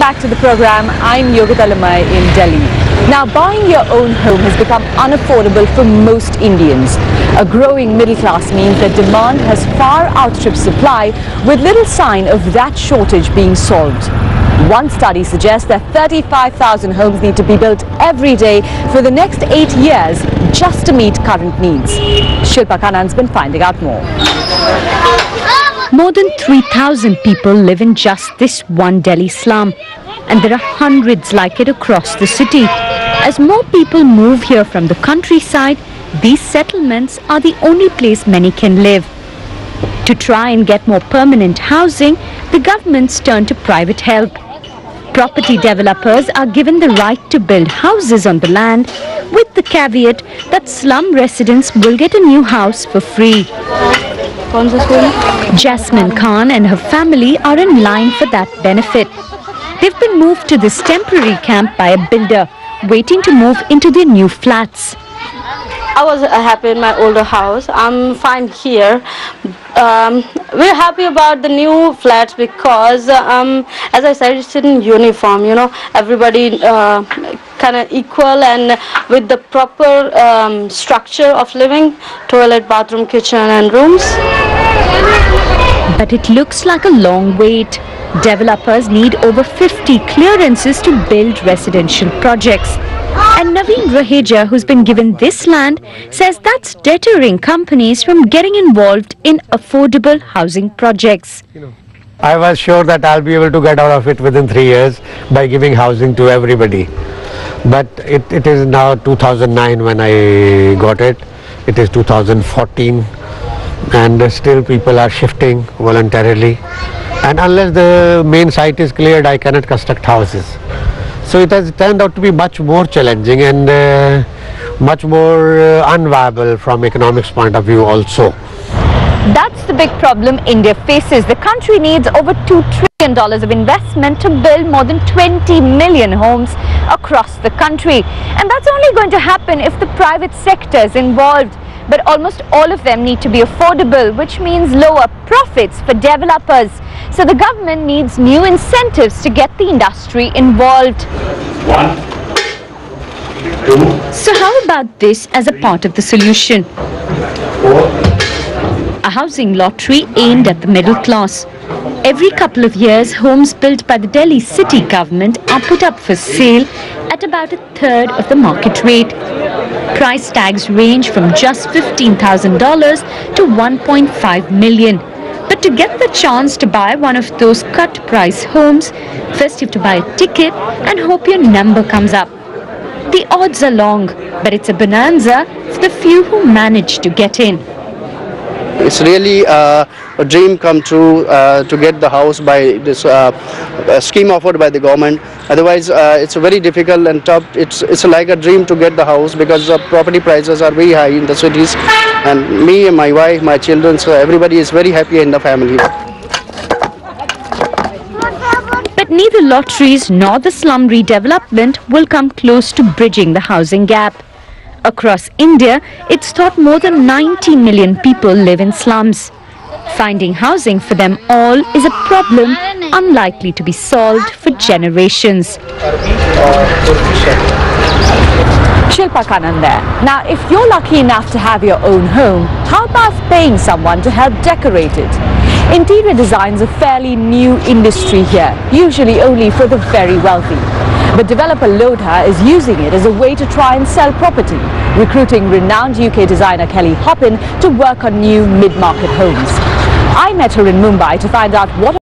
back to the program. I'm Yogita Lamai in Delhi. Now, buying your own home has become unaffordable for most Indians. A growing middle class means that demand has far outstripped supply, with little sign of that shortage being solved. One study suggests that 35,000 homes need to be built every day for the next 8 years just to meet current needs. Shilpa Kanan's been finding out more. More than 3,000 people live in just this one Delhi slum, and there are hundreds like it across the city. As more people move here from the countryside, these settlements are the only place many can live. To try and get more permanent housing, the governments turn to private help. Property developers are given the right to build houses on the land, with the caveat that slum residents will get a new house for free. Jasmine Khan and her family are in line for that benefit. They've been moved to this temporary camp by a builder, waiting to move into their new flats. I was happy in my older house. I'm fine here. We're happy about the new flats because, as I said, it's in uniform. You know, everybody kind of equal, and with the proper structure of living, toilet, bathroom, kitchen, and rooms. But it looks like a long wait. Developers need over 50 clearances to build residential projects. And Naveen Raheja, who's been given this land, says that's deterring companies from getting involved in affordable housing projects. I was sure that I'll be able to get out of it within 3 years by giving housing to everybody. But it is now 2009 when I got it. It is 2014, and still people are shifting voluntarily. And unless the main site is cleared, I cannot construct houses. So it has turned out to be much more challenging and much more unviable from economics point of view also. That's the big problem India faces. The country needs over $2 trillion of investment to build more than 20 million homes across the country. And that's only going to happen if the private sector is involved. But almost all of them need to be affordable, which means lower profits for developers. So the government needs new incentives to get the industry involved. 1, 2. So how about this as a part of the solution? 4. A housing lottery aimed at the middle class. Every couple of years, homes built by the Delhi city government are put up for sale at about 1/3 of the market rate. Price tags range from just $15,000 to $1.5 million. But to get the chance to buy one of those cut price homes, first you have to buy a ticket and hope your number comes up. The odds are long, but it's a bonanza for the few who manage to get in. It's really a dream come true to get the house by this scheme offered by the government. Otherwise, it's very difficult and tough. It's like a dream to get the house because the property prices are very high in the cities. And me and my wife, my children, so everybody is very happy in the family. But neither lotteries nor the slum redevelopment will come close to bridging the housing gap. Across India, it's thought more than 90 million people live in slums. Finding housing for them all is a problem unlikely to be solved for generations. Shilpa Kanan there. Now, if you're lucky enough to have your own home, how about paying someone to help decorate it? Interior design's a fairly new industry here, usually only for the very wealthy. But developer Lodha is using it as a way to try and sell property, recruiting renowned UK designer Kelly Hoppin to work on new mid-market homes. I met her in Mumbai to find out what